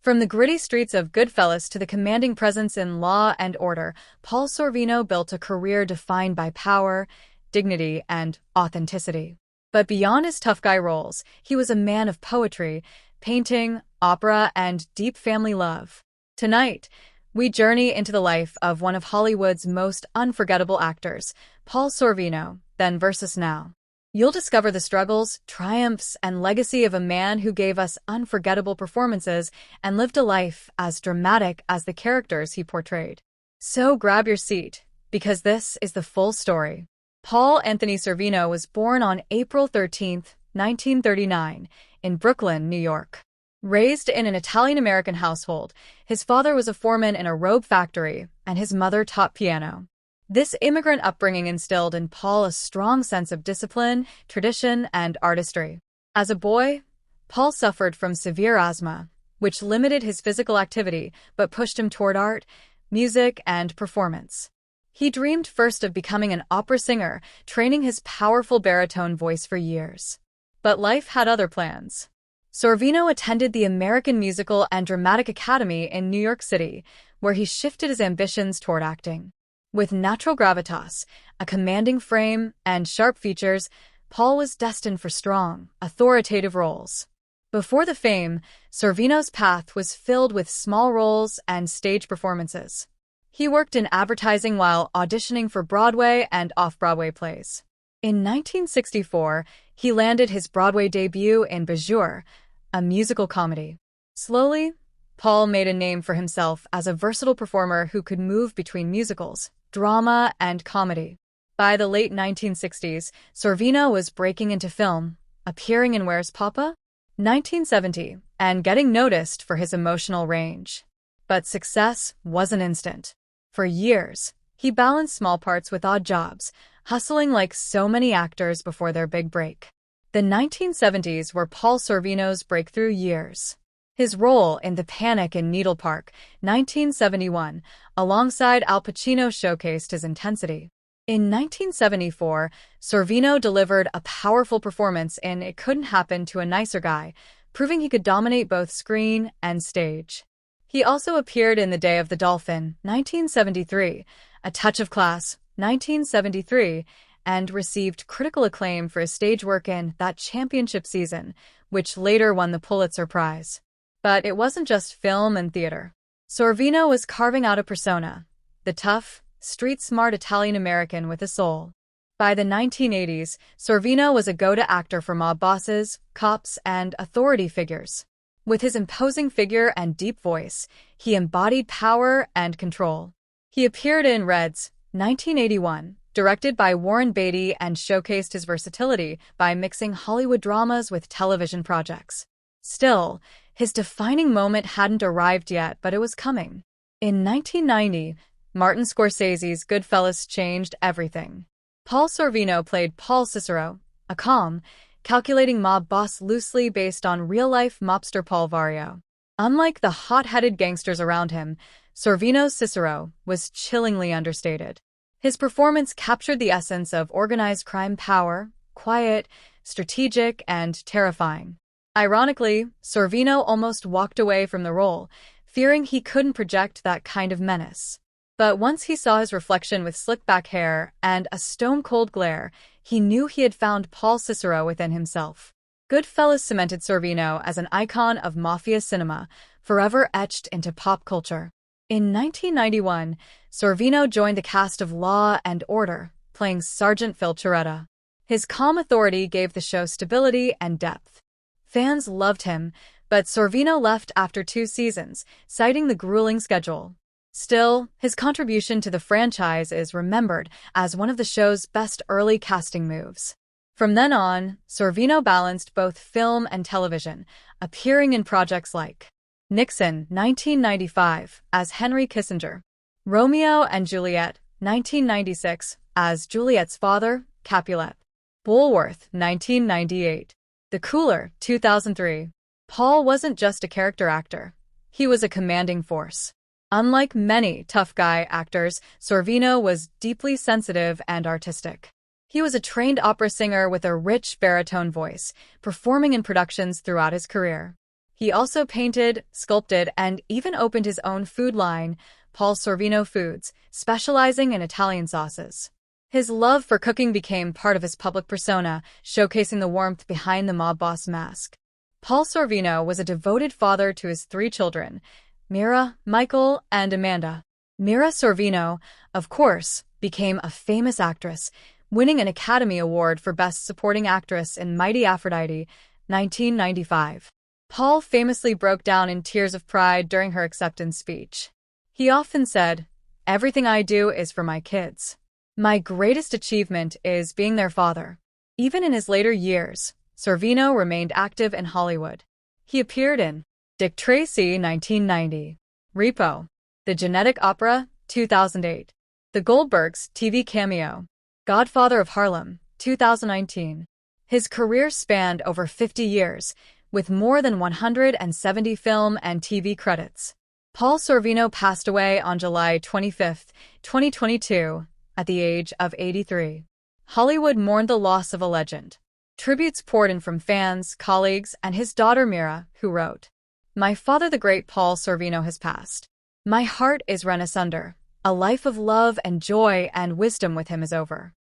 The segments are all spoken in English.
From the gritty streets of Goodfellas to the commanding presence in Law and Order, Paul Sorvino built a career defined by power, dignity, and authenticity. But beyond his tough guy roles, he was a man of poetry, painting, opera, and deep family love. Tonight, we journey into the life of one of Hollywood's most unforgettable actors, Paul Sorvino, then versus now. You'll discover the struggles, triumphs, and legacy of a man who gave us unforgettable performances and lived a life as dramatic as the characters he portrayed. So grab your seat, because this is the full story. Paul Anthony Sorvino was born on April 13, 1939, in Brooklyn, New York. Raised in an Italian-American household, his father was a foreman in a robe factory, and his mother taught piano. This immigrant upbringing instilled in Paul a strong sense of discipline, tradition, and artistry. As a boy, Paul suffered from severe asthma, which limited his physical activity but pushed him toward art, music, and performance. He dreamed first of becoming an opera singer, training his powerful baritone voice for years. But life had other plans. Sorvino attended the American Musical and Dramatic Academy in New York City, where he shifted his ambitions toward acting. With natural gravitas, a commanding frame, and sharp features, Paul was destined for strong, authoritative roles. Before the fame, Sorvino's path was filled with small roles and stage performances. He worked in advertising while auditioning for Broadway and off-Broadway plays. In 1964, he landed his Broadway debut in Biography, a musical comedy. Slowly, Paul made a name for himself as a versatile performer who could move between musicals, drama, and comedy. By the late 1960s, Sorvino was breaking into film, appearing in Where's Papa? 1970, and getting noticed for his emotional range. But success wasn't instant. For years, he balanced small parts with odd jobs, hustling like so many actors before their big break. The 1970s were Paul Sorvino's breakthrough years. His role in The Panic in Needle Park, 1971, alongside Al Pacino showcased his intensity. In 1974, Sorvino delivered a powerful performance in It Couldn't Happen to a Nicer Guy, proving he could dominate both screen and stage. He also appeared in The Day of the Dolphin, 1973, A Touch of Class, 1973, and received critical acclaim for his stage work in That Championship Season, which later won the Pulitzer Prize. But it wasn't just film and theater. Sorvino was carving out a persona, the tough, street-smart Italian-American with a soul. By the 1980s, Sorvino was a go-to actor for mob bosses, cops, and authority figures. With his imposing figure and deep voice, he embodied power and control. He appeared in Reds, 1981, directed by Warren Beatty, and showcased his versatility by mixing Hollywood dramas with television projects. Still, his defining moment hadn't arrived yet, but it was coming. In 1990, Martin Scorsese's Goodfellas changed everything. Paul Sorvino played Paul Cicero, a calm, calculating mob boss loosely based on real-life mobster Paul Vario. Unlike the hot-headed gangsters around him, Sorvino's Cicero was chillingly understated. His performance captured the essence of organized crime power, quiet, strategic, and terrifying. Ironically, Sorvino almost walked away from the role, fearing he couldn't project that kind of menace. But once he saw his reflection with slick-back hair and a stone-cold glare, he knew he had found Paul Cicero within himself. Goodfellas cemented Sorvino as an icon of mafia cinema, forever etched into pop culture. In 1991, Sorvino joined the cast of Law and Order, playing Sergeant Phil Chiretta. His calm authority gave the show stability and depth. Fans loved him, but Sorvino left after 2 seasons, citing the grueling schedule. Still, his contribution to the franchise is remembered as one of the show's best early casting moves. From then on, Sorvino balanced both film and television, appearing in projects like Nixon, 1995, as Henry Kissinger, Romeo and Juliet, 1996, as Juliet's father, Capulet, Bulworth, 1998, The Cooler, 2003. Paul wasn't just a character actor. He was a commanding force. Unlike many tough guy actors, Sorvino was deeply sensitive and artistic. He was a trained opera singer with a rich baritone voice, performing in productions throughout his career. He also painted, sculpted, and even opened his own food line, Paul Sorvino Foods, specializing in Italian sauces. His love for cooking became part of his public persona, showcasing the warmth behind the mob boss mask. Paul Sorvino was a devoted father to his 3 children, Mira, Michael, and Amanda. Mira Sorvino, of course, became a famous actress, winning an Academy Award for Best Supporting Actress in Mighty Aphrodite, 1995. Paul famously broke down in tears of pride during her acceptance speech. He often said, "Everything I do is for my kids. My greatest achievement is being their father." Even in his later years, Sorvino remained active in Hollywood. He appeared in Dick Tracy, 1990, Repo, The Genetic Opera, 2008, The Goldbergs TV cameo, Godfather of Harlem, 2019. His career spanned over 50 years, with more than 170 film and TV credits. Paul Sorvino passed away on July 25, 2022, at the age of 83. Hollywood mourned the loss of a legend. Tributes poured in from fans, colleagues, and his daughter Mira, who wrote, "My father, the great Paul Sorvino, has passed. My heart is rent asunder. A life of love and joy and wisdom with him is over."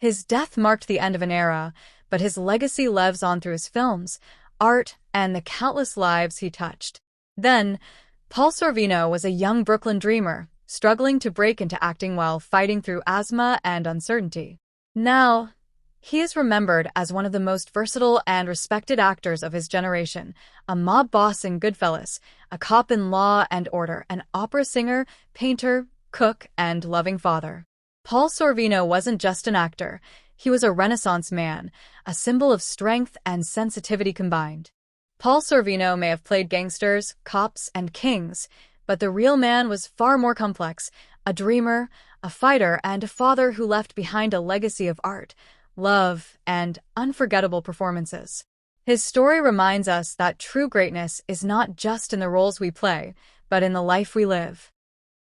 His death marked the end of an era, but his legacy lives on through his films, art, and the countless lives he touched. Then, Paul Sorvino was a young Brooklyn dreamer, struggling to break into acting while fighting through asthma and uncertainty. Now, he is remembered as one of the most versatile and respected actors of his generation, a mob boss in Goodfellas, a cop in Law and Order, an opera singer, painter, cook, and loving father. Paul Sorvino wasn't just an actor, he was a Renaissance man, a symbol of strength and sensitivity combined. Paul Sorvino may have played gangsters, cops, and kings, but the real man was far more complex, a dreamer, a fighter, and a father who left behind a legacy of art, love, and unforgettable performances. His story reminds us that true greatness is not just in the roles we play, but in the life we live.